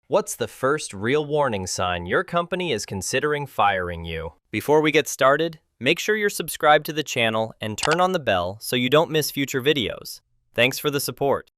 What's the first real warning sign your company is considering firing you? Before we get started, make sure you're subscribed to the channel and turn on the bell so you don't miss future videos. Thanks for the support.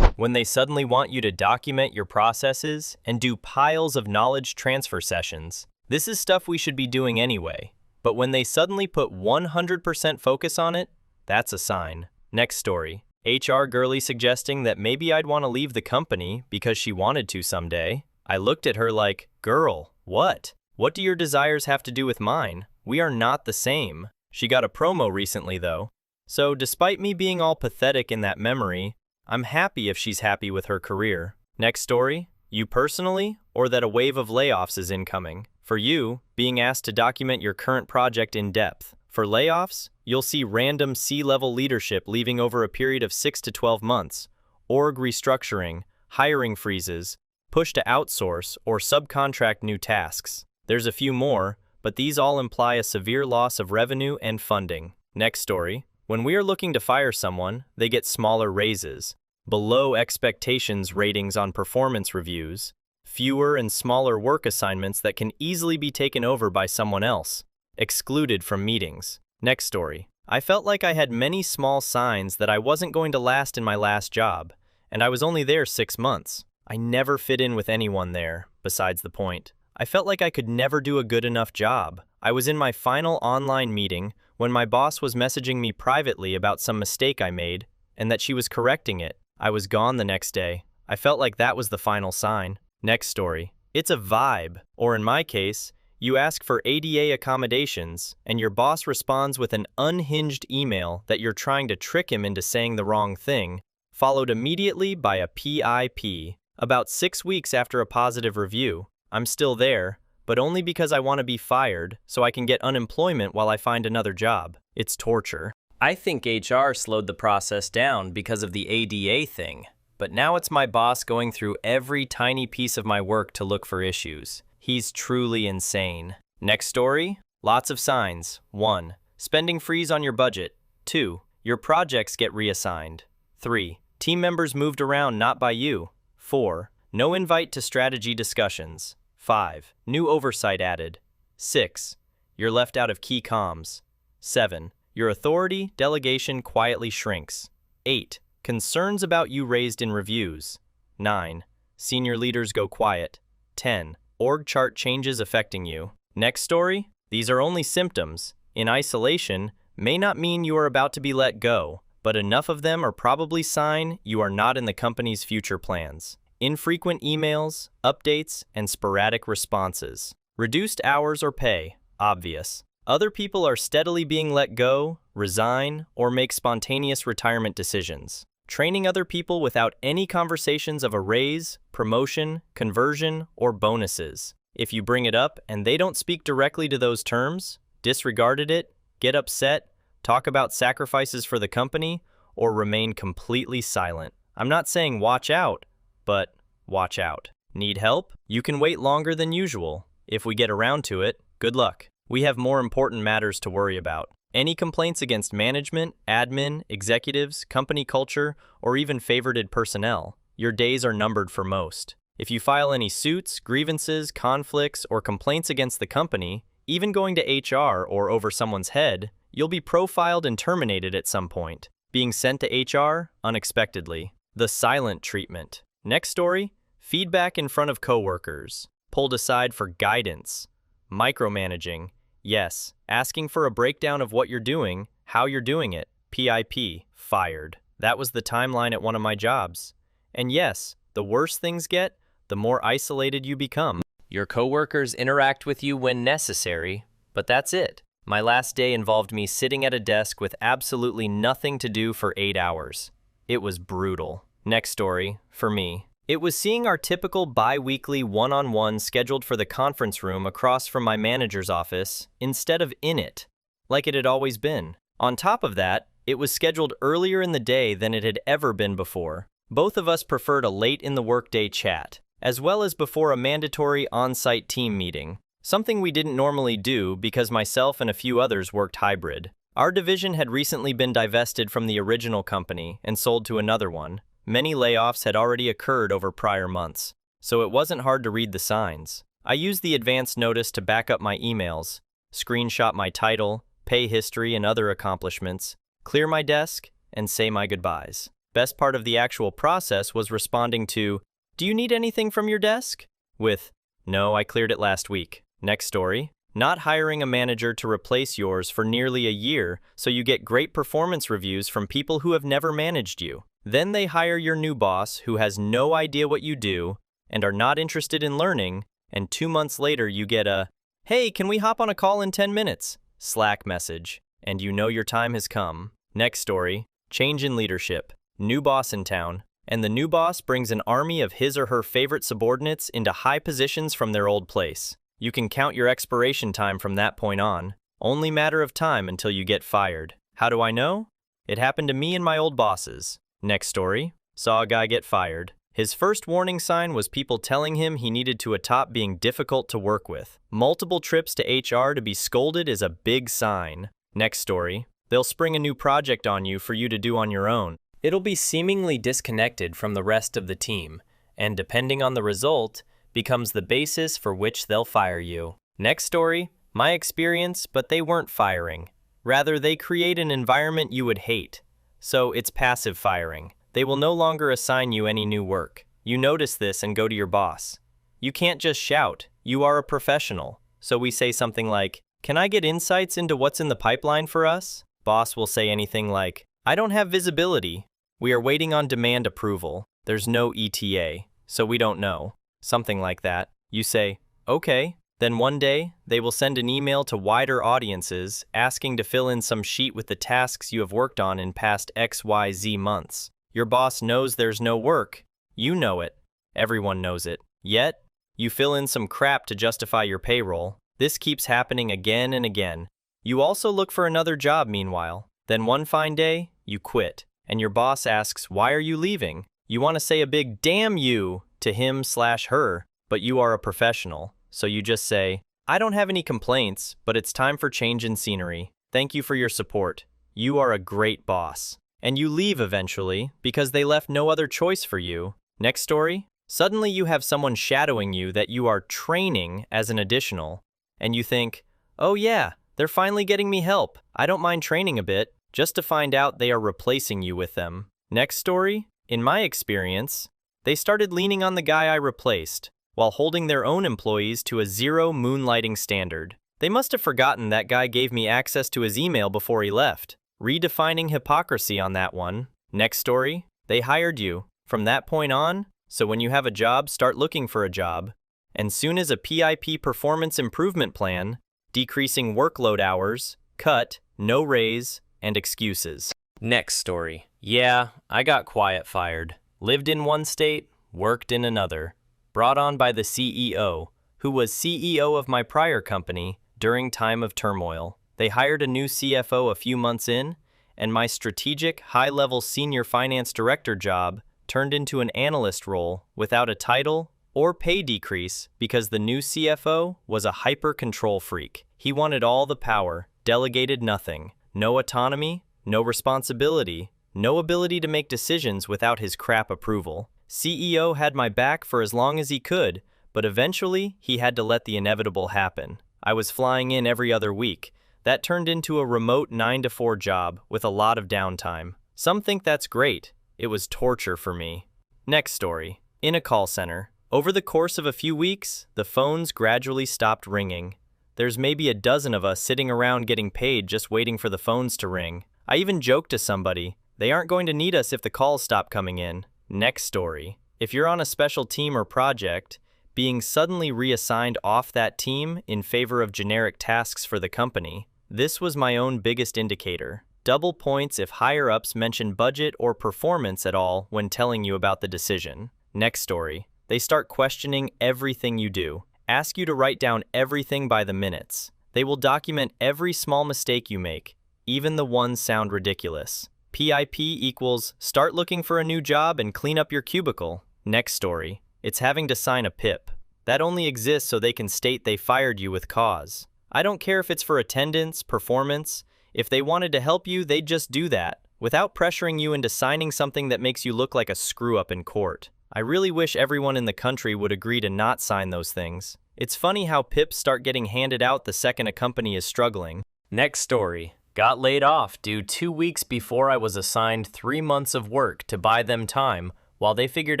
When they suddenly want you to document your processes and do piles of knowledge transfer sessions, this is stuff we should be doing anyway. But when they suddenly put 100% focus on it, that's a sign. Next story. HR girly suggesting that maybe I'd want to leave the company because she wanted to someday. I looked at her like, girl, what? What do your desires have to do with mine? We are not the same. She got a promo recently though. So despite me being all pathetic in that memory, I'm happy if she's happy with her career. Next story. You personally, or that a wave of layoffs is incoming? For you, being asked to document your current project in depth. For layoffs, you'll see random C-level leadership leaving over a period of 6 to 12 months, org restructuring, hiring freezes, push to outsource or subcontract new tasks. There's a few more, but these all imply a severe loss of revenue and funding. Next story. When we are looking to fire someone, they get smaller raises, below expectations ratings on performance reviews, fewer and smaller work assignments that can easily be taken over by someone else, excluded from meetings. Next story. I felt like I had many small signs that I wasn't going to last in my last job, and I was only there 6 months. I never fit in with anyone there, besides the point. I felt like I could never do a good enough job. I was in my final online meeting when my boss was messaging me privately about some mistake I made, and that she was correcting it. I was gone the next day. I felt like that was the final sign. Next story. It's a vibe, or in my case, you ask for ADA accommodations, and your boss responds with an unhinged email that you're trying to trick him into saying the wrong thing, followed immediately by a PIP. About 6 weeks after a positive review, I'm still there, but only because I want to be fired so I can get unemployment while I find another job. It's torture. I think HR slowed the process down because of the ADA thing, but now it's my boss going through every tiny piece of my work to look for issues. He's truly insane. Next story. Lots of signs. 1. Spending freeze on your budget. 2. Your projects get reassigned. 3. Team members moved around not by you. 4. No invite to strategy discussions. 5. New oversight added. 6. You're left out of key comms. 7. Your authority delegation quietly shrinks. 8. Concerns about you raised in reviews. 9. Senior leaders go quiet. 10. Org chart changes affecting you. Next story. These are only symptoms. In isolation, may not mean you are about to be let go, but enough of them are probably sign you are not in the company's future plans. Infrequent emails, updates, and sporadic responses. Reduced hours or pay, obvious. Other people are steadily being let go, resign, or make spontaneous retirement decisions. Training other people without any conversations of a raise, promotion, conversion, or bonuses. If you bring it up and they don't speak directly to those terms, disregarded it, get upset, talk about sacrifices for the company, or remain completely silent. I'm not saying watch out, but watch out. Need help? You can wait longer than usual. If we get around to it, good luck. We have more important matters to worry about. Any complaints against management, admin, executives, company culture, or even favorited personnel, your days are numbered for most. If you file any suits, grievances, conflicts, or complaints against the company, even going to HR or over someone's head, you'll be profiled and terminated at some point. Being sent to HR unexpectedly. The silent treatment. Next story. Feedback in front of coworkers. Pulled aside for guidance. Micromanaging. Yes, asking for a breakdown of what you're doing, how you're doing it. PIP. Fired. That was the timeline at one of my jobs. And yes, the worse things get, the more isolated you become. Your coworkers interact with you when necessary, but that's it. My last day involved me sitting at a desk with absolutely nothing to do for 8 hours. It was brutal. Next story, for me. It was seeing our typical bi-weekly one-on-one scheduled for the conference room across from my manager's office instead of in it, like it had always been. On top of that, it was scheduled earlier in the day than it had ever been before. Both of us preferred a late in the workday chat, as well as before a mandatory on-site team meeting, something we didn't normally do because myself and a few others worked hybrid. Our division had recently been divested from the original company and sold to another one. Many layoffs had already occurred over prior months. so it wasn't hard to read the signs. I used the advance notice to back up my emails, screenshot my title, pay history and other accomplishments, clear my desk, and say my goodbyes. Best part of the actual process was responding to, "Do you need anything from your desk?" with, "No, I cleared it last week." Next story. Not hiring a manager to replace yours for nearly a year so you get great performance reviews from people who have never managed you. Then they hire your new boss who has no idea what you do and are not interested in learning, and 2 months later you get a, "Hey, can we hop on a call in 10 minutes?" Slack message, and you know your time has come. Next story. Change in leadership. New boss in town, and the new boss brings an army of his or her favorite subordinates into high positions from their old place. You can count your expiration time from that point on. Only matter of time until you get fired. How do I know? It happened to me and my old bosses. Next story. Saw a guy get fired. His first warning sign was people telling him he needed to stop being difficult to work with. Multiple trips to HR to be scolded is a big sign. Next story. They'll spring a new project on you for you to do on your own. It'll be seemingly disconnected from the rest of the team, and depending on the result, becomes the basis for which they'll fire you. Next story, my experience, but they weren't firing. Rather, they create an environment you would hate. So it's passive firing. They will no longer assign you any new work. You notice this and go to your boss. You can't just shout, you are a professional. So we say something like, "Can I get insights into what's in the pipeline for us?" Boss will say anything like, "I don't have visibility. We are waiting on demand approval. There's no ETA, so we don't know." Something like that. You say, "Okay." Then one day, they will send an email to wider audiences asking to fill in some sheet with the tasks you have worked on in past XYZ months. Your boss knows there's no work. You know it. Everyone knows it. Yet, you fill in some crap to justify your payroll. This keeps happening again and again. You also look for another job meanwhile. Then one fine day, you quit. And your boss asks, "Why are you leaving?" You want to say a big "damn you" to him/her, but you are a professional. So you just say, "I don't have any complaints, but it's time for change in scenery. Thank you for your support. You are a great boss." And you leave eventually because they left no other choice for you. Next story. Suddenly you have someone shadowing you that you are training as an additional, and you think, "Oh yeah, they're finally getting me help. I don't mind training a bit," just to find out they are replacing you with them. Next story. In my experience, they started leaning on the guy I replaced, while holding their own employees to a zero moonlighting standard. They must have forgotten that guy gave me access to his email before he left. Redefining hypocrisy on that one. Next story. They hired you. From that point on, so when you have a job, start looking for a job. And soon as a PIP performance improvement plan, decreasing workload hours, cut, no raise, and excuses. Next story. Yeah, I got quiet fired. Lived in one state, worked in another. Brought on by the CEO, who was CEO of my prior company during time of turmoil. They hired a new CFO a few months in, and my strategic, high-level senior finance director job turned into an analyst role without a title or pay decrease because the new CFO was a hyper-control freak. He wanted all the power, delegated nothing, no autonomy, no responsibility, no ability to make decisions without his crap approval. CEO had my back for as long as he could, but eventually he had to let the inevitable happen. I was flying in every other week. That turned into a remote 9-to-4 job with a lot of downtime. Some think that's great. It was torture for me. Next story. In a call center. Over the course of a few weeks, the phones gradually stopped ringing. There's maybe a dozen of us sitting around getting paid just waiting for the phones to ring. I even joked to somebody, they aren't going to need us if the calls stop coming in. Next story. If you're on a special team or project, being suddenly reassigned off that team in favor of generic tasks for the company, this was my own biggest indicator. Double points if higher-ups mention budget or performance at all when telling you about the decision. Next story. They start questioning everything you do. Ask you to write down everything by the minutes. They will document every small mistake you make, even the ones sound ridiculous. PIP equals start looking for a new job and clean up your cubicle. Next story. It's having to sign a PIP. That only exists so they can state they fired you with cause. I don't care if it's for attendance, performance. If they wanted to help you, they'd just do that, without pressuring you into signing something that makes you look like a screw-up in court. I really wish everyone in the country would agree to not sign those things. It's funny how PIPs start getting handed out the second a company is struggling. Next story. Got laid off due 2 weeks before I was assigned 3 months of work to buy them time while they figured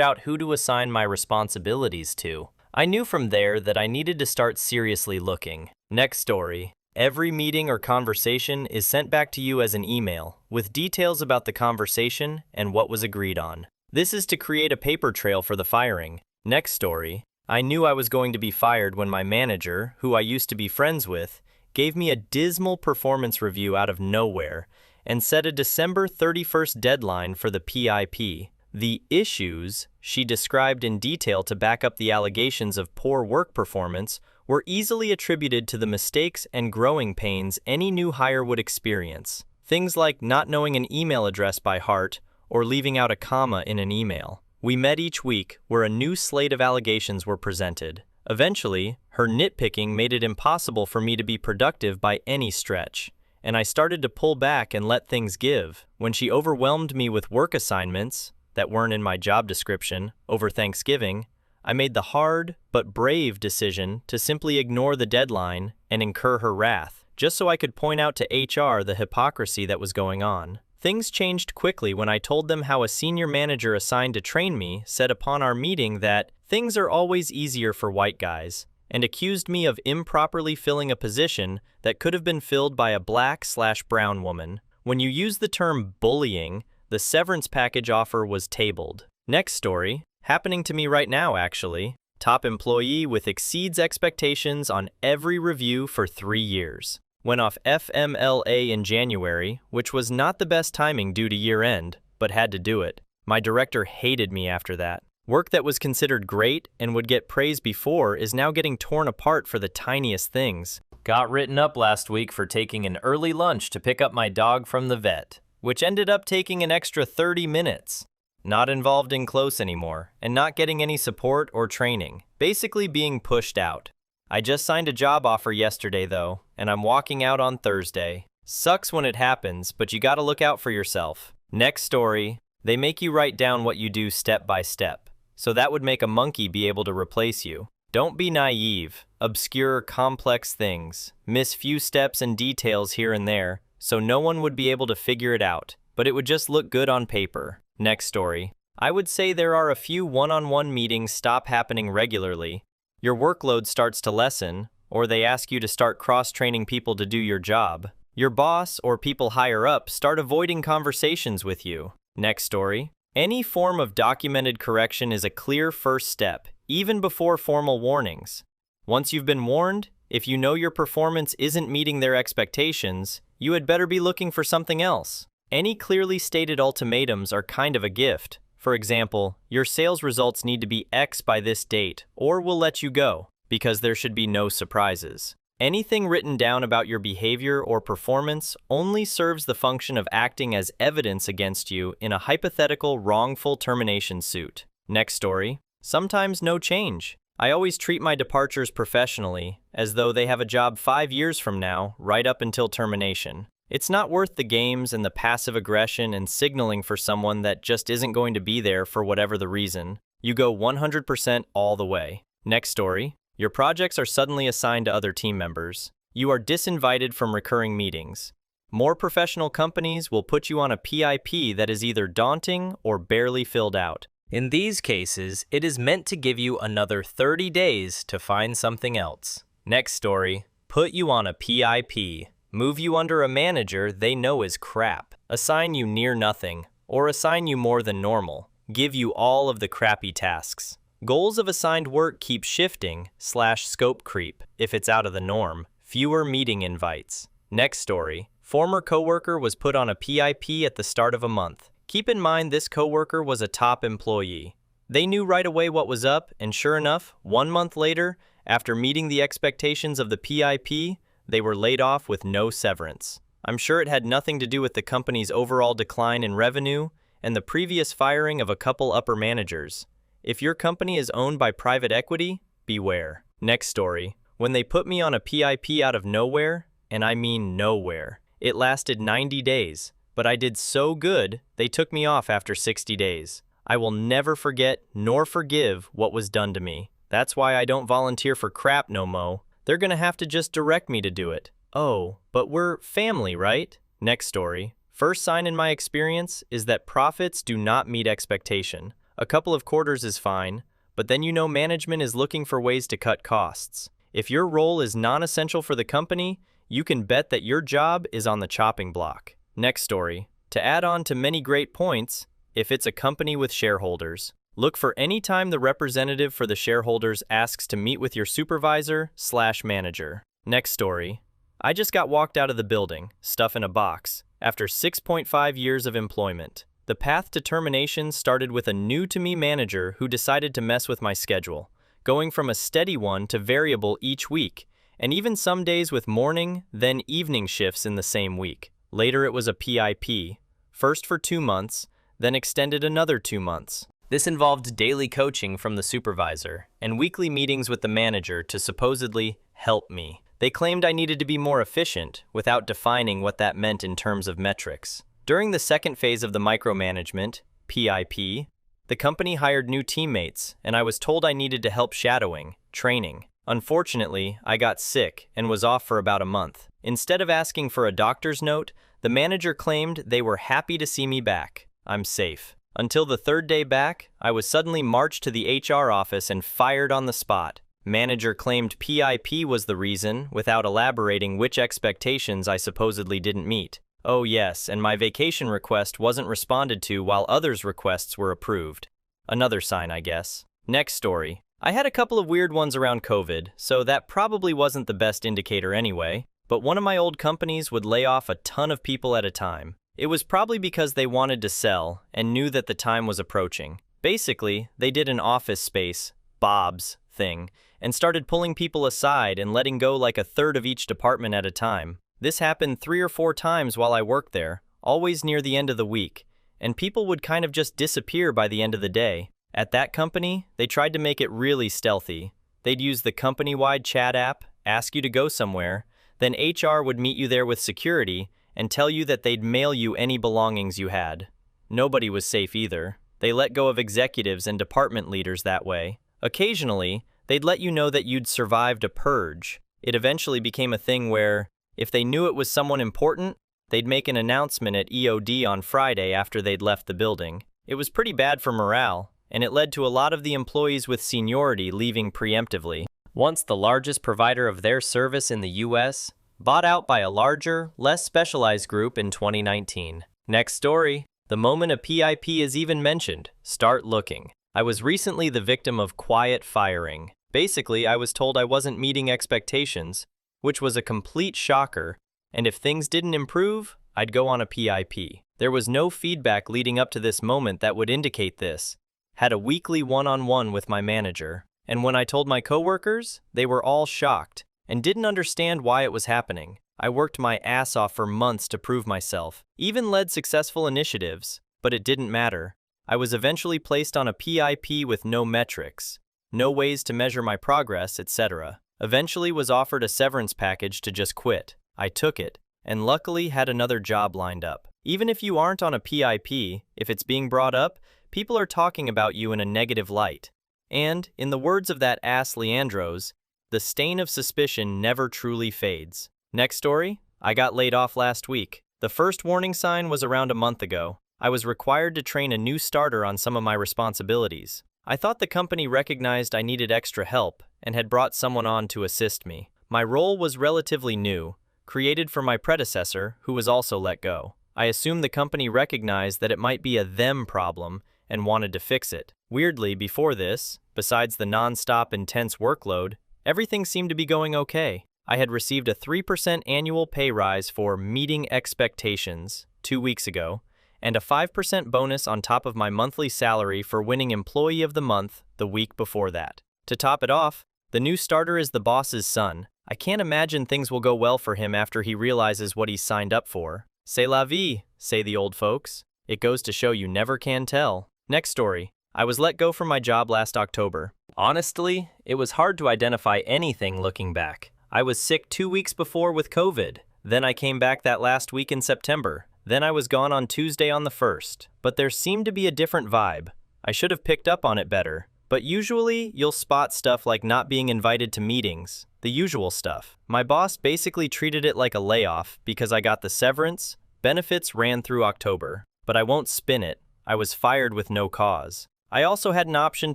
out who to assign my responsibilities to. I knew from there that I needed to start seriously looking. Next story. Every meeting or conversation is sent back to you as an email with details about the conversation and what was agreed on. This is to create a paper trail for the firing. Next story. I knew I was going to be fired when my manager, who I used to be friends with, gave me a dismal performance review out of nowhere and set a December 31st deadline for the PIP. The issues she described in detail to back up the allegations of poor work performance were easily attributed to the mistakes and growing pains any new hire would experience. Things like not knowing an email address by heart or leaving out a comma in an email. We met each week where a new slate of allegations were presented. Eventually, her nitpicking made it impossible for me to be productive by any stretch, and I started to pull back and let things give. When she overwhelmed me with work assignments that weren't in my job description over Thanksgiving, I made the hard but brave decision to simply ignore the deadline and incur her wrath, just so I could point out to HR the hypocrisy that was going on. Things changed quickly when I told them how a senior manager assigned to train me said upon our meeting that things are always easier for white guys, and accused me of improperly filling a position that could have been filled by a black/brown woman. When you use the term bullying, the severance package offer was tabled. Next story, happening to me right now actually. Top employee with exceeds expectations on every review for 3 years. Went off FMLA in January, which was not the best timing due to year-end, but had to do it. My director hated me after that. Work that was considered great and would get praise before is now getting torn apart for the tiniest things. Got written up last week for taking an early lunch to pick up my dog from the vet, which ended up taking an extra 30 minutes. Not involved in close anymore, and not getting any support or training. Basically being pushed out. I just signed a job offer yesterday though, and I'm walking out on Thursday. Sucks when it happens, but you gotta look out for yourself. Next story. They make you write down what you do step by step, so that would make a monkey be able to replace you. Don't be naive. Obscure, complex things. Miss few steps and details here and there, so no one would be able to figure it out, but it would just look good on paper. Next story. I would say there are a few one-on-one meetings stop happening regularly. Your workload starts to lessen, or they ask you to start cross-training people to do your job. Your boss or people higher up start avoiding conversations with you. Next story. Any form of documented correction is a clear first step, even before formal warnings. Once you've been warned, if you know your performance isn't meeting their expectations, you had better be looking for something else. Any clearly stated ultimatums are kind of a gift. For example, your sales results need to be X by this date, or we'll let you go, because there should be no surprises. Anything written down about your behavior or performance only serves the function of acting as evidence against you in a hypothetical wrongful termination suit. Next story. Sometimes no change. I always treat my departures professionally, as though they have a job 5 years from now, right up until termination. It's not worth the games and the passive aggression and signaling for someone that just isn't going to be there for whatever the reason. You go 100% all the way. Next story. Your projects are suddenly assigned to other team members. You are disinvited from recurring meetings. More professional companies will put you on a PIP that is either daunting or barely filled out. In these cases, it is meant to give you another 30 days to find something else. Next story. Put you on a PIP. Move you under a manager they know is crap, assign you near nothing, or assign you more than normal, give you all of the crappy tasks. Goals of assigned work keep shifting/scope creep if it's out of the norm, fewer meeting invites. Next story. Former coworker was put on a PIP at the start of a month. Keep in mind this coworker was a top employee. They knew right away what was up, and sure enough, 1 month later, after meeting the expectations of the PIP, they were laid off with no severance. I'm sure it had nothing to do with the company's overall decline in revenue and the previous firing of a couple upper managers. If your company is owned by private equity, beware. Next story. When they put me on a PIP out of nowhere, and I mean nowhere, it lasted 90 days, but I did so good, they took me off after 60 days. I will never forget nor forgive what was done to me. That's why I don't volunteer for crap no mo. They're gonna have to just direct me to do it. Oh, but we're family, right? Next story. First sign in my experience is that profits do not meet expectation. A couple of quarters is fine, but then you know management is looking for ways to cut costs. If your role is non-essential for the company, you can bet that your job is on the chopping block. Next story. To add on to many great points, if it's a company with shareholders, look for any time the representative for the shareholders asks to meet with your supervisor/manager. Next story. I just got walked out of the building, stuff in a box, after 6.5 years of employment. The path to termination started with a new-to-me manager who decided to mess with my schedule, going from a steady one to variable each week, and even some days with morning, then evening shifts in the same week. Later it was a PIP, first for 2 months, then extended another 2 months. This involved daily coaching from the supervisor and weekly meetings with the manager to supposedly help me. They claimed I needed to be more efficient without defining what that meant in terms of metrics. During the second phase of the micromanagement, PIP, the company hired new teammates, and I was told I needed to help shadowing, training. Unfortunately, I got sick and was off for about a month. Instead of asking for a doctor's note, the manager claimed they were happy to see me back. I'm safe. Until the third day back, I was suddenly marched to the HR office and fired on the spot. Manager claimed PIP was the reason, without elaborating which expectations I supposedly didn't meet. Oh yes, and my vacation request wasn't responded to while others' requests were approved. Another sign, I guess. Next story. I had a couple of weird ones around COVID, so that probably wasn't the best indicator anyway, but one of my old companies would lay off a ton of people at a time. It was probably because they wanted to sell and knew that the time was approaching. Basically, they did an office space, Bob's, thing, and started pulling people aside and letting go like a third of each department at a time. This happened 3 or 4 times while I worked there, always near the end of the week, and people would kind of just disappear by the end of the day. At that company, they tried to make it really stealthy. They'd use the company-wide chat app, ask you to go somewhere, then HR would meet you there with security and tell you that they'd mail you any belongings you had. Nobody was safe either. They let go of executives and department leaders that way. Occasionally, they'd let you know that you'd survived a purge. It eventually became a thing where, if they knew it was someone important, they'd make an announcement at EOD on Friday after they'd left the building. It was pretty bad for morale, and it led to a lot of the employees with seniority leaving preemptively. Once the largest provider of their service in the US, bought out by a larger, less specialized group in 2019. Next story. The moment a PIP is even mentioned, start looking. I was recently the victim of quiet firing. Basically, I was told I wasn't meeting expectations, which was a complete shocker, and if things didn't improve, I'd go on a PIP. There was no feedback leading up to this moment that would indicate this. Had a weekly one-on-one with my manager, and when I told my coworkers, they were all shocked and didn't understand why it was happening. I worked my ass off for months to prove myself, even led successful initiatives, but it didn't matter. I was eventually placed on a PIP with no metrics, no ways to measure my progress, etc. Eventually was offered a severance package to just quit. I took it, and luckily had another job lined up. Even if you aren't on a PIP, if it's being brought up, people are talking about you in a negative light. And, in the words of that ass Leandros, the stain of suspicion never truly fades. Next story, I got laid off last week. The first warning sign was around a month ago. I was required to train a new starter on some of my responsibilities. I thought the company recognized I needed extra help and had brought someone on to assist me. My role was relatively new, created for my predecessor, who was also let go. I assumed the company recognized that it might be a them problem and wanted to fix it. Weirdly, before this, besides the non-stop intense workload, everything seemed to be going okay. I had received a 3% annual pay rise for meeting expectations 2 weeks ago, and a 5% bonus on top of my monthly salary for winning Employee of the Month the week before that. To top it off, the new starter is the boss's son. I can't imagine things will go well for him after he realizes what he's signed up for. C'est la vie, say the old folks. It goes to show you never can tell. Next story. I was let go from my job last October. Honestly, it was hard to identify anything looking back. I was sick 2 weeks before with COVID. Then I came back that last week in September. Then I was gone on Tuesday on the 1st. But there seemed to be a different vibe. I should have picked up on it better. But usually, you'll spot stuff like not being invited to meetings, the usual stuff. My boss basically treated it like a layoff because I got the severance, benefits ran through October. But I won't spin it, I was fired with no cause. I also had an option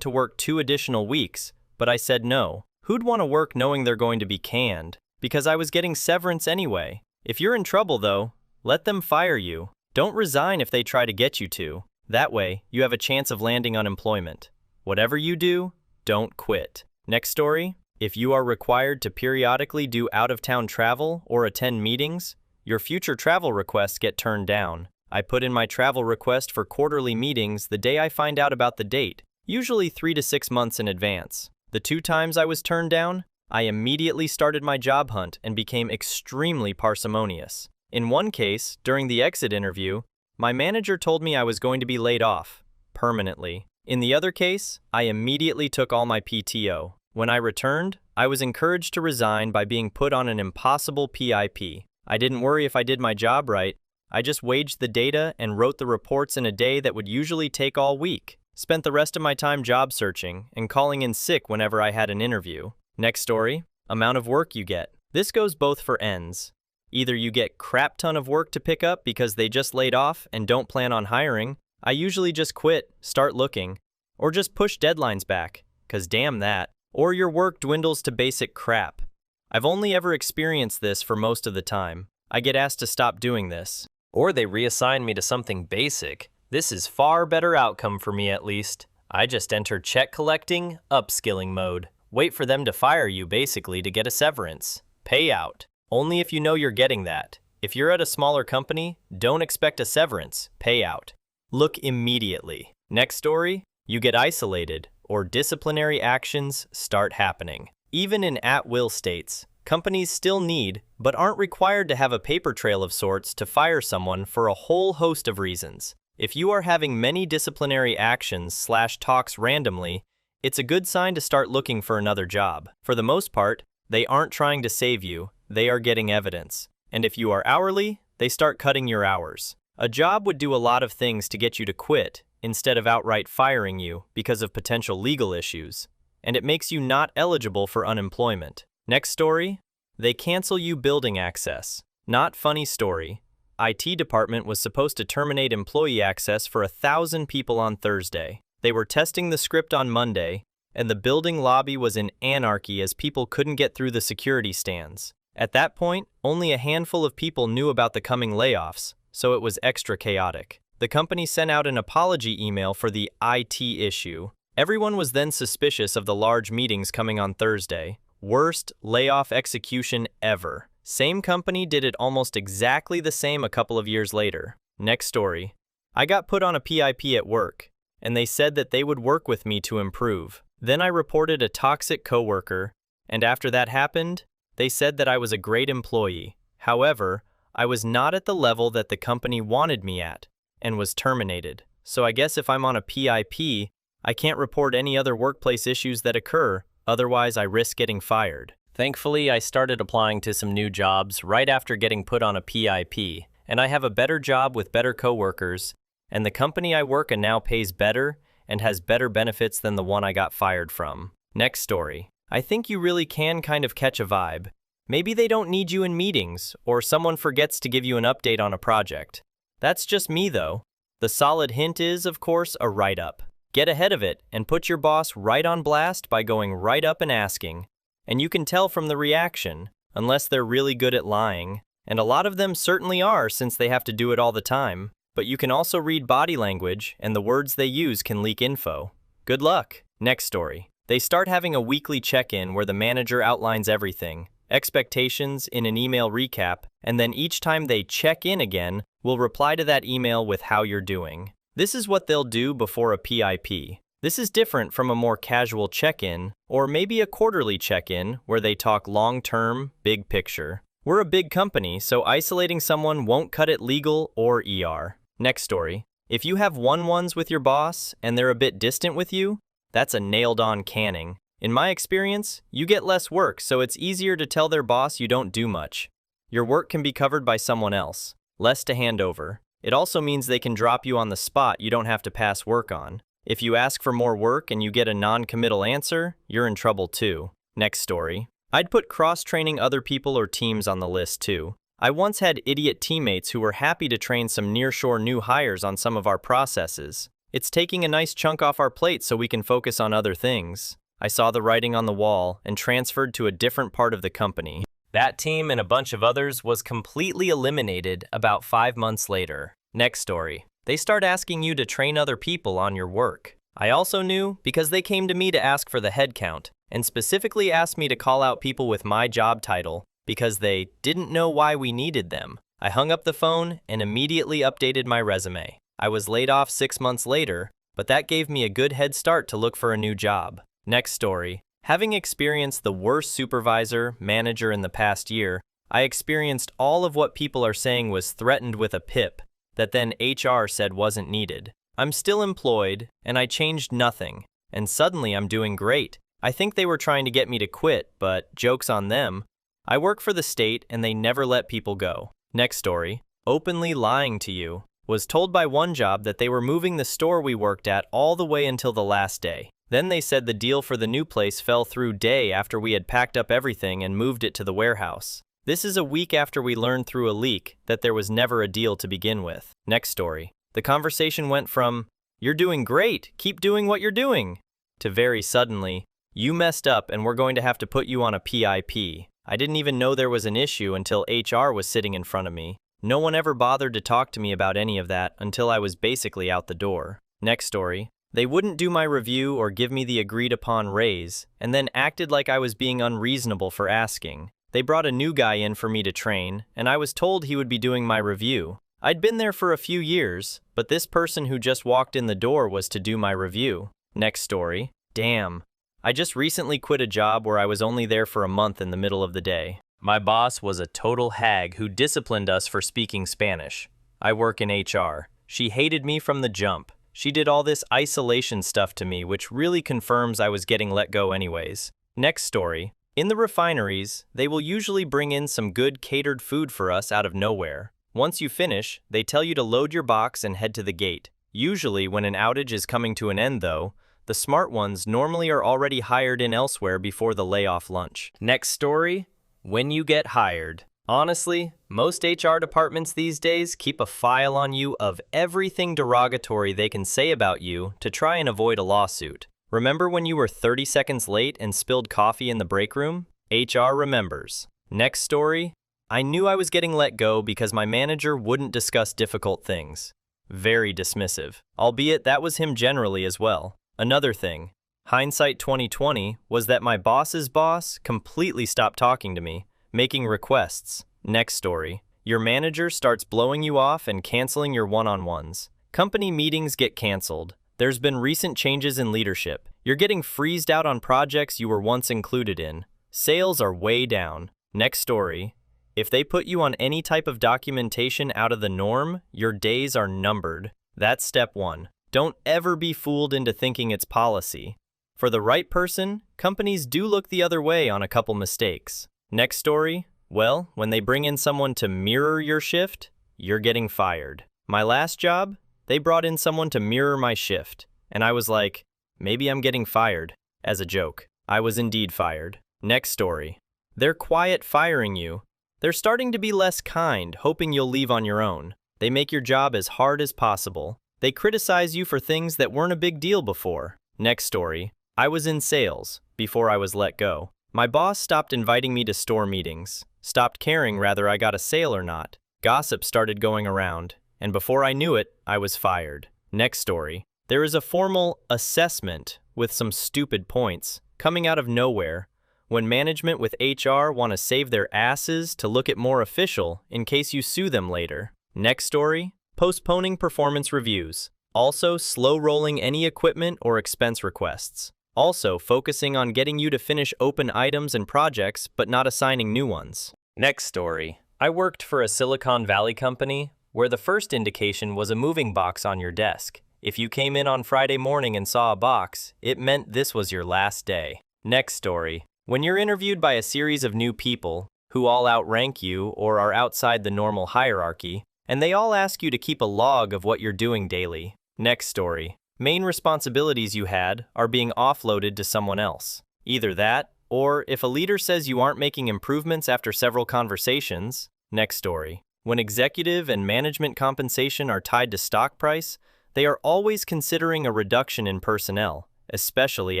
to work 2 additional weeks, but I said no. Who'd want to work knowing they're going to be canned? Because I was getting severance anyway. If you're in trouble though, let them fire you. Don't resign if they try to get you to. That way, you have a chance of landing unemployment. Whatever you do, don't quit. Next story. If you are required to periodically do out-of-town travel or attend meetings, your future travel requests get turned down. I put in my travel request for quarterly meetings the day I find out about the date, usually 3 to 6 months in advance. The 2 times I was turned down, I immediately started my job hunt and became extremely parsimonious. In one case, during the exit interview, my manager told me I was going to be laid off, permanently. In the other case, I immediately took all my PTO. When I returned, I was encouraged to resign by being put on an impossible PIP. I didn't worry if I did my job right. I just waged the data and wrote the reports in a day that would usually take all week. Spent the rest of my time job searching and calling in sick whenever I had an interview. Next story, amount of work you get. This goes both for ends. Either you get crap ton of work to pick up because they just laid off and don't plan on hiring. I usually just quit, start looking, or just push deadlines back, 'cause damn that. Or your work dwindles to basic crap. I've only ever experienced this for most of the time. I get asked to stop doing this. Or they reassign me to something basic. This is far better outcome for me at least. I just enter check collecting, upskilling mode. Wait for them to fire you basically to get a severance. Payout. Only if you know you're getting that. If you're at a smaller company, don't expect a severance. Payout. Look immediately. Next story, you get isolated or disciplinary actions start happening. Even in at-will states, companies still need, but aren't required to have a paper trail of sorts to fire someone for a whole host of reasons. If you are having many disciplinary actions/talks randomly, it's a good sign to start looking for another job. For the most part, they aren't trying to save you, they are getting evidence. And if you are hourly, they start cutting your hours. A job would do a lot of things to get you to quit, instead of outright firing you because of potential legal issues. And it makes you not eligible for unemployment. Next story, they cancel you building access. Not funny story. IT department was supposed to terminate employee access for 1,000 people on Thursday. They were testing the script on Monday, and the building lobby was in anarchy as people couldn't get through the security stands. At that point, only a handful of people knew about the coming layoffs, so it was extra chaotic. The company sent out an apology email for the IT issue. Everyone was then suspicious of the large meetings coming on Thursday. Worst layoff execution ever. Same company did it almost exactly the same a couple of years later. Next story. I got put on a PIP at work, and they said that they would work with me to improve. Then I reported a toxic coworker, and after that happened, they said that I was a great employee. However, I was not at the level that the company wanted me at, and was terminated. So I guess if I'm on a PIP, I can't report any other workplace issues that occur, otherwise I risk getting fired. Thankfully, I started applying to some new jobs right after getting put on a PIP, and I have a better job with better coworkers, and the company I work at now pays better and has better benefits than the one I got fired from. Next story. I think you really can kind of catch a vibe. Maybe they don't need you in meetings, or someone forgets to give you an update on a project. That's just me though. The solid hint is, of course, a write-up. Get ahead of it and put your boss right on blast by going right up and asking. And you can tell from the reaction, unless they're really good at lying. And a lot of them certainly are since they have to do it all the time. But you can also read body language, and the words they use can leak info. Good luck. Next story. They start having a weekly check-in where the manager outlines everything, expectations in an email recap, and then each time they check in again, will reply to that email with how you're doing. This is what they'll do before a PIP. This is different from a more casual check-in, or maybe a quarterly check-in where they talk long-term, big picture. We're a big company, so isolating someone won't cut it legal or ER. Next story. If you have one-ones with your boss and they're a bit distant with you, that's a nailed-on canning. In my experience, you get less work, so it's easier to tell their boss you don't do much. Your work can be covered by someone else, less to hand over. It also means they can drop you on the spot you don't have to pass work on. If you ask for more work and you get a non-committal answer, you're in trouble too. Next story. I'd put cross-training other people or teams on the list too. I once had idiot teammates who were happy to train some nearshore new hires on some of our processes. It's taking a nice chunk off our plate so we can focus on other things. I saw the writing on the wall and transferred to a different part of the company. That team and a bunch of others was completely eliminated about 5 months later. Next story. They start asking you to train other people on your work. I also knew because they came to me to ask for the head count and specifically asked me to call out people with my job title because they didn't know why we needed them. I hung up the phone and immediately updated my resume. I was laid off 6 months later, but that gave me a good head start to look for a new job. Next story. Having experienced the worst supervisor, manager in the past year, I experienced all of what people are saying was threatened with a PIP that then HR said wasn't needed. I'm still employed, and I changed nothing, and suddenly I'm doing great. I think they were trying to get me to quit, but joke's on them. I work for the state, and they never let people go. Next story. Openly lying to you. Was told by one job that they were moving the store we worked at all the way until the last day. Then they said the deal for the new place fell through day after we had packed up everything and moved it to the warehouse. This is a week after we learned through a leak that there was never a deal to begin with. Next story. The conversation went from, "You're doing great, keep doing what you're doing," to very suddenly, "You messed up and we're going to have to put you on a PIP. I didn't even know there was an issue until HR was sitting in front of me. No one ever bothered to talk to me about any of that until I was basically out the door." Next story. They wouldn't do my review or give me the agreed upon raise, and then acted like I was being unreasonable for asking. They brought a new guy in for me to train, and I was told he would be doing my review. I'd been there for a few years, but this person who just walked in the door was to do my review. Next story. Damn. I just recently quit a job where I was only there for a month in the middle of the day. My boss was a total hag who disciplined us for speaking Spanish. I work in HR. She hated me from the jump. She did all this isolation stuff to me, which really confirms I was getting let go anyways. Next story. In the refineries, they will usually bring in some good catered food for us out of nowhere. Once you finish, they tell you to load your box and head to the gate. Usually when an outage is coming to an end though, the smart ones normally are already hired in elsewhere before the layoff lunch. Next story. When you get hired. Honestly, most HR departments these days keep a file on you of everything derogatory they can say about you to try and avoid a lawsuit. Remember when you were 30 seconds late and spilled coffee in the break room? HR remembers. Next story. I knew I was getting let go because my manager wouldn't discuss difficult things. Very dismissive. Albeit that was him generally as well. Another thing, hindsight 2020, was that my boss's boss completely stopped talking to me, making requests. Next story. Your manager starts blowing you off and canceling your one-on-ones. Company meetings get canceled. There's been recent changes in leadership. You're getting freezed out on projects you were once included in. Sales are way down. Next story. If they put you on any type of documentation out of the norm, your days are numbered. That's step 1. Don't ever be fooled into thinking it's policy. For the right person, companies do look the other way on a couple mistakes. Next story. Well, when they bring in someone to mirror your shift, you're getting fired. My last job, they brought in someone to mirror my shift, and I was like, maybe I'm getting fired. As a joke, I was indeed fired. Next story. They're quiet firing you. They're starting to be less kind, hoping you'll leave on your own. They make your job as hard as possible. They criticize you for things that weren't a big deal before. Next story. I was in sales before I was let go. My boss stopped inviting me to store meetings, stopped caring whether I got a sale or not. Gossip started going around, and before I knew it, I was fired. Next story. There is a formal assessment with some stupid points coming out of nowhere when management with HR want to save their asses to look at more official in case you sue them later. Next story. Postponing performance reviews. Also, slow-rolling any equipment or expense requests. Also, focusing on getting you to finish open items and projects, but not assigning new ones. Next story. I worked for a Silicon Valley company where the first indication was a moving box on your desk. If you came in on Friday morning and saw a box, it meant this was your last day. Next story. When you're interviewed by a series of new people who all outrank you or are outside the normal hierarchy, and they all ask you to keep a log of what you're doing daily. Next story. Main responsibilities you had are being offloaded to someone else. Either that, or if a leader says you aren't making improvements after several conversations. Next story. When executive and management compensation are tied to stock price, they are always considering a reduction in personnel, especially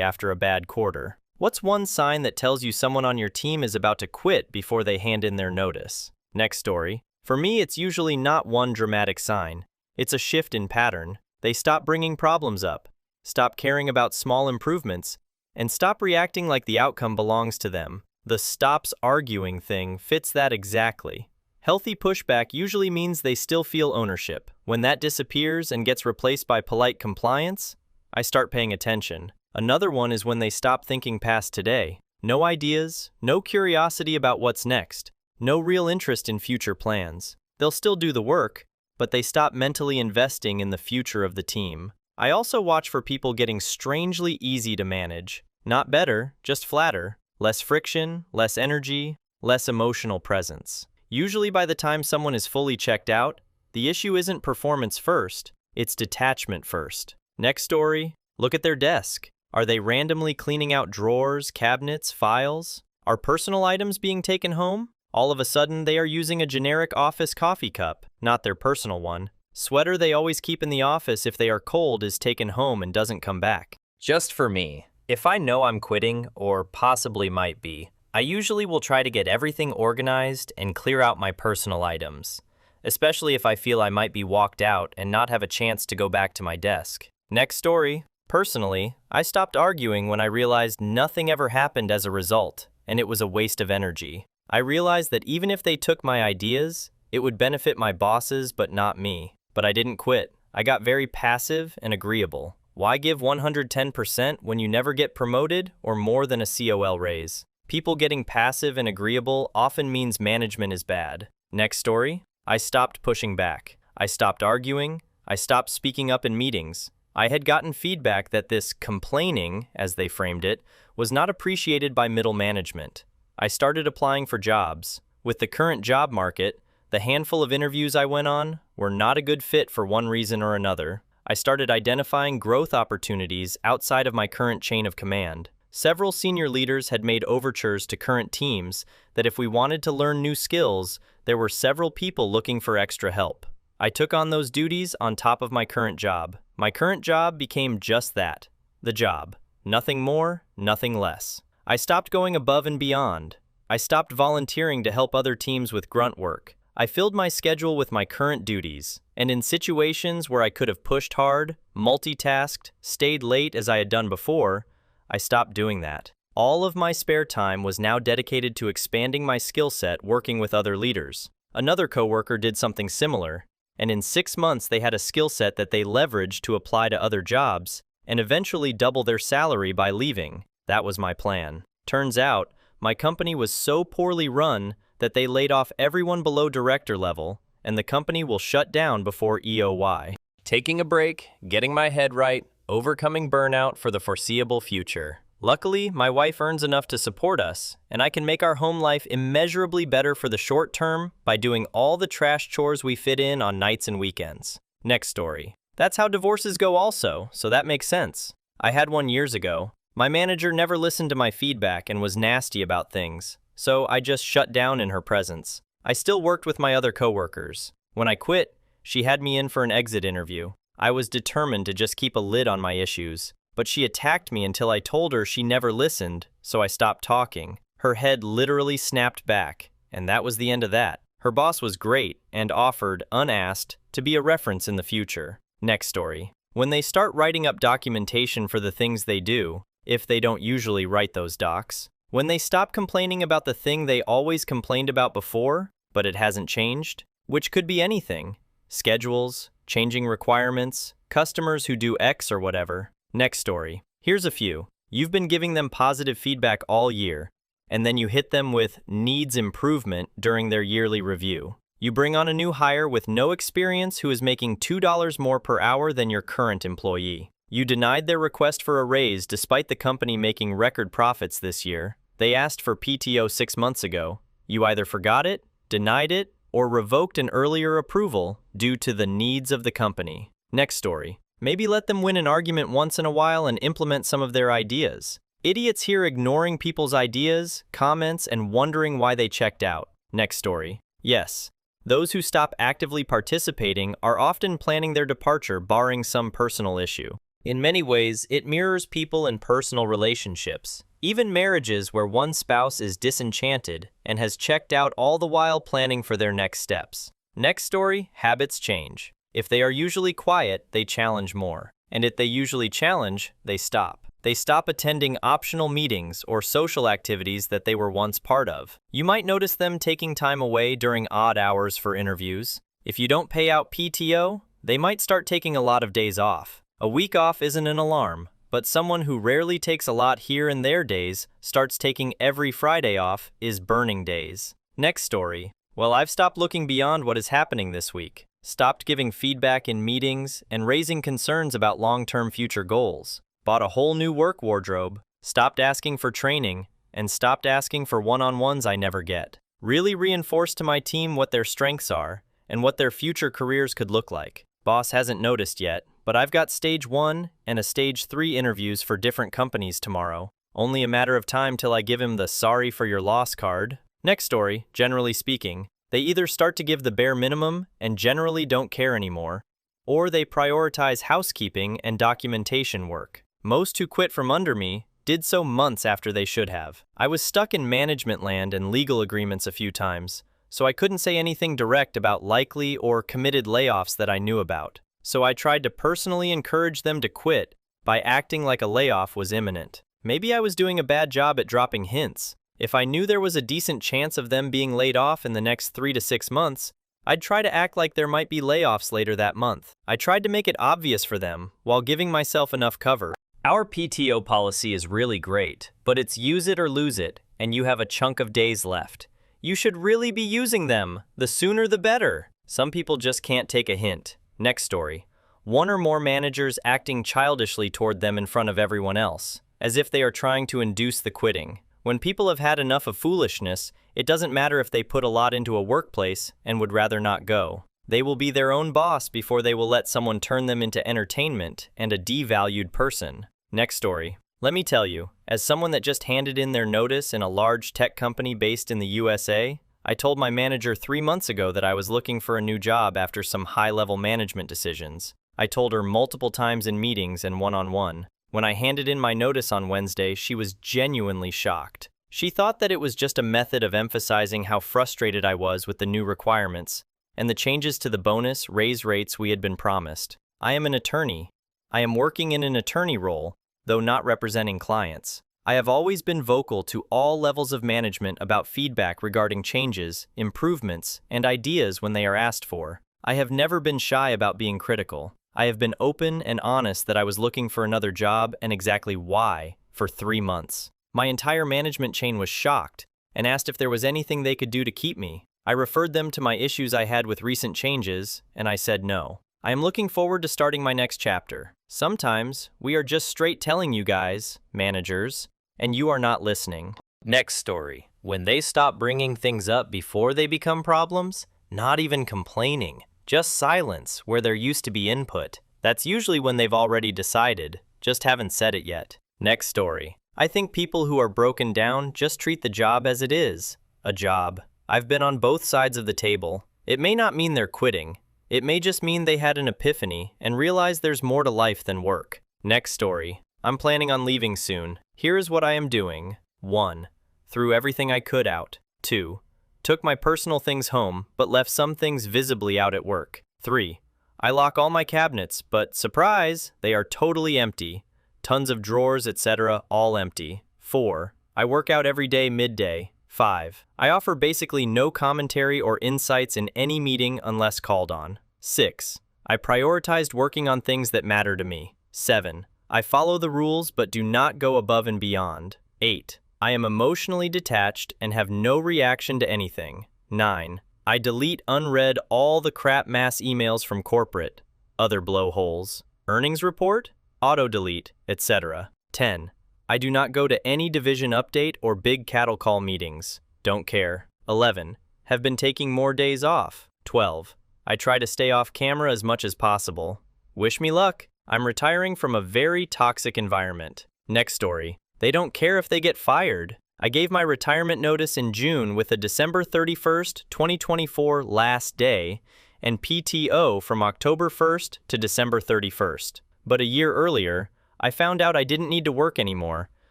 after a bad quarter. What's one sign that tells you someone on your team is about to quit before they hand in their notice? Next story. For me, it's usually not one dramatic sign. It's a shift in pattern. They stop bringing problems up, stop caring about small improvements, and stop reacting like the outcome belongs to them. The stops arguing thing fits that exactly. Healthy pushback usually means they still feel ownership. When that disappears and gets replaced by polite compliance, I start paying attention. Another one is when they stop thinking past today. No ideas, no curiosity about what's next, no real interest in future plans. They'll still do the work, but they stop mentally investing in the future of the team. I also watch for people getting strangely easy to manage. Not better, just flatter. Less friction, less energy, less emotional presence. Usually by the time someone is fully checked out, the issue isn't performance first, it's detachment first. Next story, look at their desk. Are they randomly cleaning out drawers, cabinets, files? Are personal items being taken home? All of a sudden, they are using a generic office coffee cup, not their personal one. Sweater they always keep in the office if they are cold is taken home and doesn't come back. Just for me, if I know I'm quitting, or possibly might be, I usually will try to get everything organized and clear out my personal items, especially if I feel I might be walked out and not have a chance to go back to my desk. Next story. Personally, I stopped arguing when I realized nothing ever happened as a result, and it was a waste of energy. I realized that even if they took my ideas, it would benefit my bosses but not me. But I didn't quit. I got very passive and agreeable. Why give 110% when you never get promoted or more than a COL raise? People getting passive and agreeable often means management is bad. Next story. I stopped pushing back. I stopped arguing. I stopped speaking up in meetings. I had gotten feedback that this complaining, as they framed it, was not appreciated by middle management. I started applying for jobs. With the current job market, the handful of interviews I went on were not a good fit for one reason or another. I started identifying growth opportunities outside of my current chain of command. Several senior leaders had made overtures to current teams that if we wanted to learn new skills, there were several people looking for extra help. I took on those duties on top of my current job. My current job became just that, the job. Nothing more, nothing less. I stopped going above and beyond. I stopped volunteering to help other teams with grunt work. I filled my schedule with my current duties, and in situations where I could have pushed hard, multitasked, stayed late as I had done before, I stopped doing that. All of my spare time was now dedicated to expanding my skill set working with other leaders. Another coworker did something similar, and in 6 months they had a skill set that they leveraged to apply to other jobs and eventually double their salary by leaving. That was my plan. Turns out, my company was so poorly run that they laid off everyone below director level, and the company will shut down before EOY. Taking a break, getting my head right, overcoming burnout for the foreseeable future. Luckily, my wife earns enough to support us, and I can make our home life immeasurably better for the short term by doing all the trash chores we fit in on nights and weekends. Next story. That's how divorces go also, so that makes sense. I had one years ago. My manager never listened to my feedback and was nasty about things, so I just shut down in her presence. I still worked with my other coworkers. When I quit, she had me in for an exit interview. I was determined to just keep a lid on my issues, but she attacked me until I told her she never listened, so I stopped talking. Her head literally snapped back, and that was the end of that. Her boss was great and offered, unasked, to be a reference in the future. Next story. When they start writing up documentation for the things they do, if they don't usually write those docs, when they stop complaining about the thing they always complained about before, but it hasn't changed, which could be anything, schedules, changing requirements, customers who do X or whatever. Next story. Here's a few. You've been giving them positive feedback all year, and then you hit them with needs improvement during their yearly review. You bring on a new hire with no experience who is making $2 more per hour than your current employee. You denied their request for a raise despite the company making record profits this year. They asked for PTO 6 months ago. You either forgot it, denied it, or revoked an earlier approval due to the needs of the company. Next story. Maybe let them win an argument once in a while and implement some of their ideas. Idiots here ignoring people's ideas, comments, and wondering why they checked out. Next story. Yes, those who stop actively participating are often planning their departure barring some personal issue. In many ways, it mirrors people in personal relationships. Even marriages where one spouse is disenchanted and has checked out all the while planning for their next steps. Next story, habits change. If they are usually quiet, they challenge more. And if they usually challenge, they stop. They stop attending optional meetings or social activities that they were once part of. You might notice them taking time away during odd hours for interviews. If you don't pay out PTO, they might start taking a lot of days off. A week off isn't an alarm, but someone who rarely takes a lot here and there days starts taking every Friday off is burning days. Next story. Well, I've stopped looking beyond what is happening this week, stopped giving feedback in meetings, and raising concerns about long-term future goals. Bought a whole new work wardrobe, stopped asking for training, and stopped asking for one-on-ones I never get. Really reinforced to my team what their strengths are and what their future careers could look like. Boss hasn't noticed yet, but I've got stage 1 and a stage 3 interviews for different companies tomorrow. Only a matter of time till I give him the sorry for your loss card. Next story, generally speaking, they either start to give the bare minimum and generally don't care anymore, or they prioritize housekeeping and documentation work. Most who quit from under me did so months after they should have. I was stuck in management land and legal agreements a few times, so I couldn't say anything direct about likely or committed layoffs that I knew about. So I tried to personally encourage them to quit by acting like a layoff was imminent. Maybe I was doing a bad job at dropping hints. If I knew there was a decent chance of them being laid off in the next 3 to 6 months, I'd try to act like there might be layoffs later that month. I tried to make it obvious for them while giving myself enough cover. Our PTO policy is really great, but it's use it or lose it, and you have a chunk of days left. You should really be using them. The sooner the better. Some people just can't take a hint. Next story. One or more managers acting childishly toward them in front of everyone else, as if they are trying to induce the quitting. When people have had enough of foolishness, it doesn't matter if they put a lot into a workplace and would rather not go. They will be their own boss before they will let someone turn them into entertainment and a devalued person. Next story. Let me tell you, as someone that just handed in their notice in a large tech company based in the USA, I told my manager 3 months ago that I was looking for a new job after some high-level management decisions. I told her multiple times in meetings and one-on-one. When I handed in my notice on Wednesday, she was genuinely shocked. She thought that it was just a method of emphasizing how frustrated I was with the new requirements and the changes to the bonus raise rates we had been promised. I am an attorney. I am working in an attorney role, though not representing clients. I have always been vocal to all levels of management about feedback regarding changes, improvements, and ideas when they are asked for. I have never been shy about being critical. I have been open and honest that I was looking for another job and exactly why for 3 months. My entire management chain was shocked and asked if there was anything they could do to keep me. I referred them to my issues I had with recent changes, and I said no. I am looking forward to starting my next chapter. Sometimes we are just straight telling you guys, managers, and you are not listening. Next story. When they stop bringing things up before they become problems, not even complaining, just silence where there used to be input. That's usually when they've already decided, just haven't said it yet. Next story. I think people who are broken down just treat the job as it is, a job. I've been on both sides of the table. It may not mean they're quitting. It may just mean they had an epiphany and realized there's more to life than work. Next story. I'm planning on leaving soon. Here is what I am doing. 1. Threw everything I could out. 2. Took my personal things home, but left some things visibly out at work. 3. I lock all my cabinets, but surprise, they are totally empty. Tons of drawers, etc., all empty. 4. I work out every day midday. 5. I offer basically no commentary or insights in any meeting unless called on. 6. I prioritized working on things that matter to me. 7. I follow the rules but do not go above and beyond. 8. I am emotionally detached and have no reaction to anything. 9. I delete unread all the crap mass emails from corporate, other blowholes, earnings report, auto-delete, etc. 10. I do not go to any division update or big cattle call meetings. Don't care. 11. Have been taking more days off. 12. I try to stay off camera as much as possible. Wish me luck. I'm retiring from a very toxic environment. Next story. They don't care if they get fired. I gave my retirement notice in June with a December 31st, 2024 last day and PTO from October 1st to December 31st. But a year earlier, I found out I didn't need to work anymore,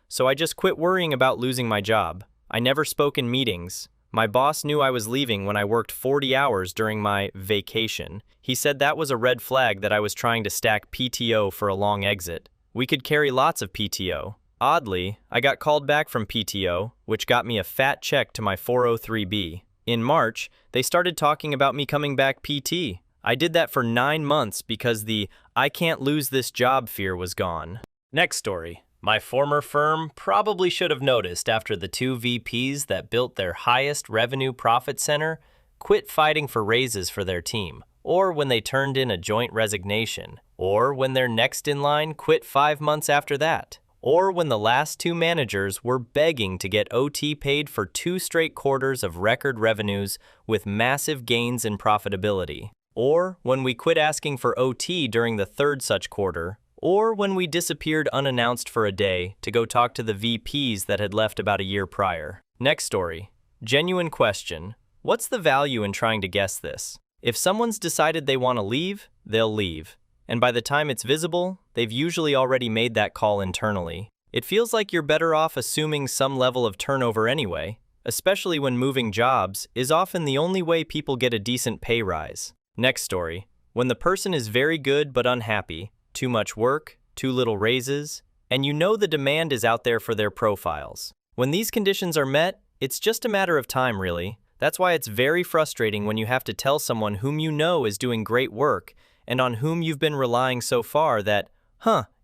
so I just quit worrying about losing my job. I never spoke in meetings. My boss knew I was leaving when I worked 40 hours during my vacation. He said that was a red flag that I was trying to stack PTO for a long exit. We could carry lots of PTO. Oddly, I got called back from PTO, which got me a fat check to my 403b. In March, they started talking about me coming back PT. I did that for 9 months because the I can't lose this job fear was gone. Next story. My former firm probably should have noticed after the 2 VPs that built their highest revenue profit center quit fighting for raises for their team, or when they turned in a joint resignation, or when their next in line quit 5 months after that, or when the last 2 managers were begging to get OT paid for 2 straight quarters of record revenues with massive gains in profitability, or when we quit asking for OT during the 3rd such quarter, or when we disappeared unannounced for a day to go talk to the VPs that had left about a year prior. Next story. Genuine question. What's the value in trying to guess this? If someone's decided they want to leave, they'll leave. And by the time it's visible, they've usually already made that call internally. It feels like you're better off assuming some level of turnover anyway, especially when moving jobs is often the only way people get a decent pay rise. Next story. When the person is very good but unhappy, too much work, too little raises, and you know the demand is out there for their profiles. When these conditions are met, it's just a matter of time, really. That's why it's very frustrating when you have to tell someone whom you know is doing great work and on whom you've been relying so far that,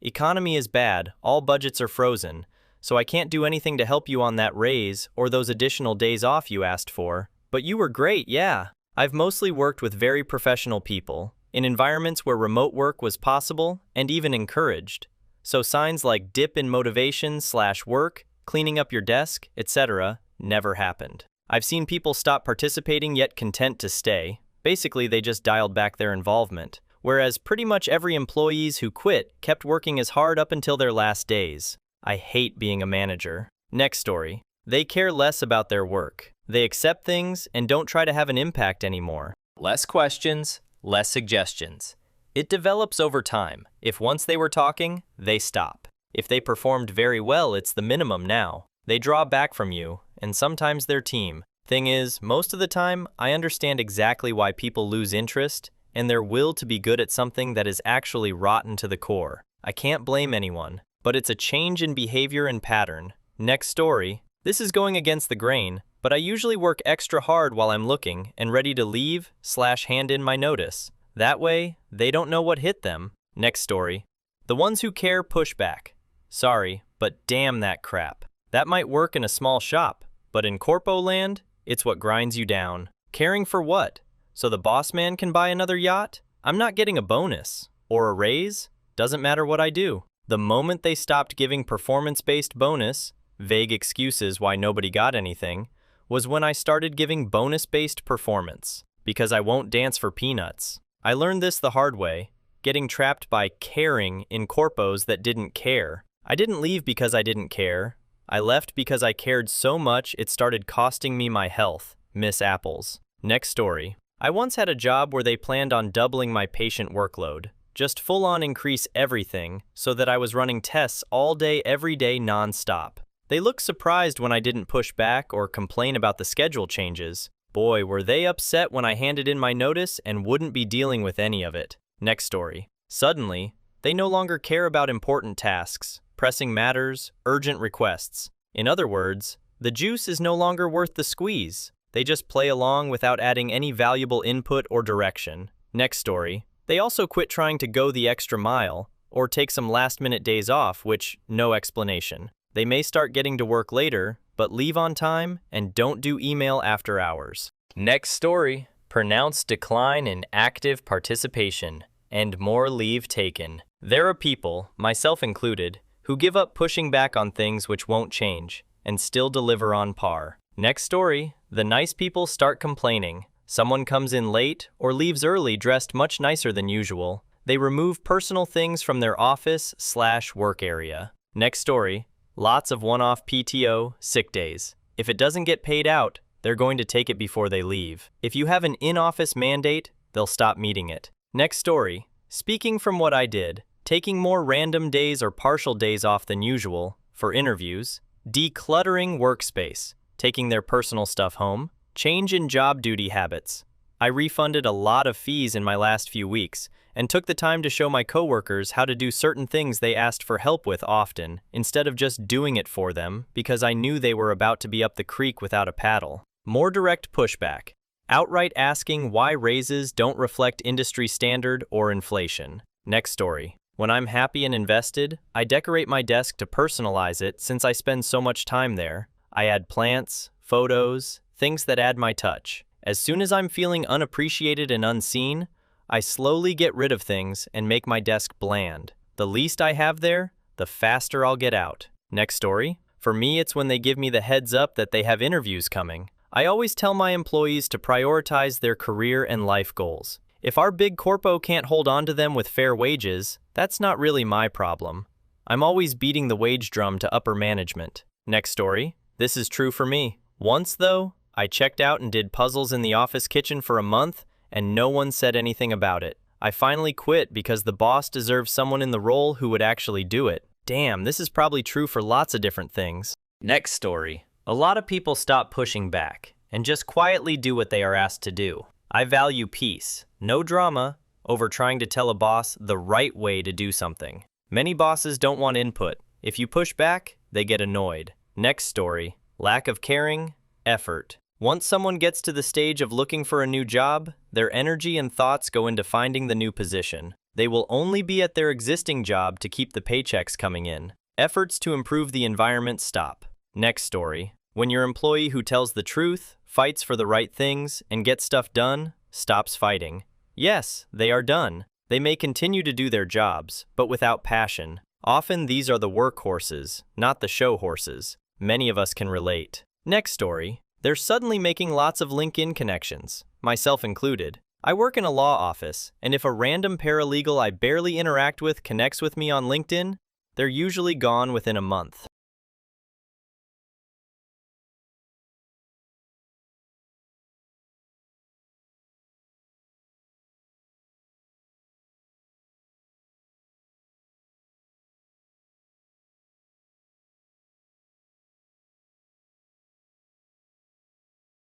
economy is bad, all budgets are frozen, so I can't do anything to help you on that raise or those additional days off you asked for. But you were great, yeah. I've mostly worked with very professional people, in environments where remote work was possible and even encouraged. So signs like dip in motivation/work, cleaning up your desk, etc. never happened. I've seen people stop participating yet content to stay. Basically, they just dialed back their involvement. Whereas pretty much every employees who quit kept working as hard up until their last days. I hate being a manager. Next story. They care less about their work. They accept things and don't try to have an impact anymore. Less questions, less suggestions. It develops over time. If once they were talking, they stop. If they performed very well, it's the minimum now. They draw back from you, and sometimes their team. Thing is, most of the time, I understand exactly why people lose interest and their will to be good at something that is actually rotten to the core. I can't blame anyone, but it's a change in behavior and pattern. Next story. This is going against the grain, but I usually work extra hard while I'm looking and ready to leave/hand in my notice. That way, they don't know what hit them. Next story. The ones who care push back. Sorry, but damn that crap. That might work in a small shop, but in corpo land, it's what grinds you down. Caring for what? So the boss man can buy another yacht? I'm not getting a bonus. Or a raise? Doesn't matter what I do. The moment they stopped giving performance-based bonus, vague excuses why nobody got anything, was when I started giving bonus-based performance, because I won't dance for peanuts. I learned this the hard way, getting trapped by caring in corpos that didn't care. I didn't leave because I didn't care. I left because I cared so much it started costing me my health. Miss Apples. Next story. I once had a job where they planned on doubling my patient workload, just full-on increase everything so that I was running tests all day every day non-stop. They looked surprised when I didn't push back or complain about the schedule changes. Boy, were they upset when I handed in my notice and wouldn't be dealing with any of it. Next story. Suddenly, they no longer care about important tasks, pressing matters, urgent requests. In other words, the juice is no longer worth the squeeze. They just play along without adding any valuable input or direction. Next story. They also quit trying to go the extra mile or take some last-minute days off, which, no explanation. They may start getting to work later, but leave on time and don't do email after hours. Next story. Pronounced decline in active participation and more leave taken. There are people, myself included, who give up pushing back on things which won't change and still deliver on par. Next story. The nice people start complaining. Someone comes in late or leaves early dressed much nicer than usual. They remove personal things from their office/work area. Next story, lots of one-off PTO, sick days. If it doesn't get paid out, they're going to take it before they leave. If you have an in-office mandate, they'll stop meeting it. Next story, speaking from what I did, taking more random days or partial days off than usual for interviews, decluttering workspace, taking their personal stuff home, change in job duty habits. I refunded a lot of fees in my last few weeks and took the time to show my coworkers how to do certain things they asked for help with often, instead of just doing it for them because I knew they were about to be up the creek without a paddle. More direct pushback. Outright asking why raises don't reflect industry standard or inflation. Next story. When I'm happy and invested, I decorate my desk to personalize it since I spend so much time there. I add plants, photos, things that add my touch. As soon as I'm feeling unappreciated and unseen, I slowly get rid of things and make my desk bland. The least I have there, the faster I'll get out. Next story. For me, it's when they give me the heads up that they have interviews coming. I always tell my employees to prioritize their career and life goals. If our big corpo can't hold on to them with fair wages, that's not really my problem. I'm always beating the wage drum to upper management. Next story. This is true for me. Once, though, I checked out and did puzzles in the office kitchen for a month, and no one said anything about it. I finally quit because the boss deserved someone in the role who would actually do it. Damn, this is probably true for lots of different things. Next story. A lot of people stop pushing back and just quietly do what they are asked to do. I value peace, no drama, over trying to tell a boss the right way to do something. Many bosses don't want input. If you push back, they get annoyed. Next story. Lack of caring, effort. Once someone gets to the stage of looking for a new job, their energy and thoughts go into finding the new position. They will only be at their existing job to keep the paychecks coming in. Efforts to improve the environment stop. Next story. When your employee who tells the truth, fights for the right things, and gets stuff done, stops fighting. Yes, they are done. They may continue to do their jobs, but without passion. Often these are the workhorses, not the show horses. Many of us can relate. Next story. They're suddenly making lots of LinkedIn connections, myself included. I work in a law office, and if a random paralegal I barely interact with connects with me on LinkedIn, they're usually gone within a month.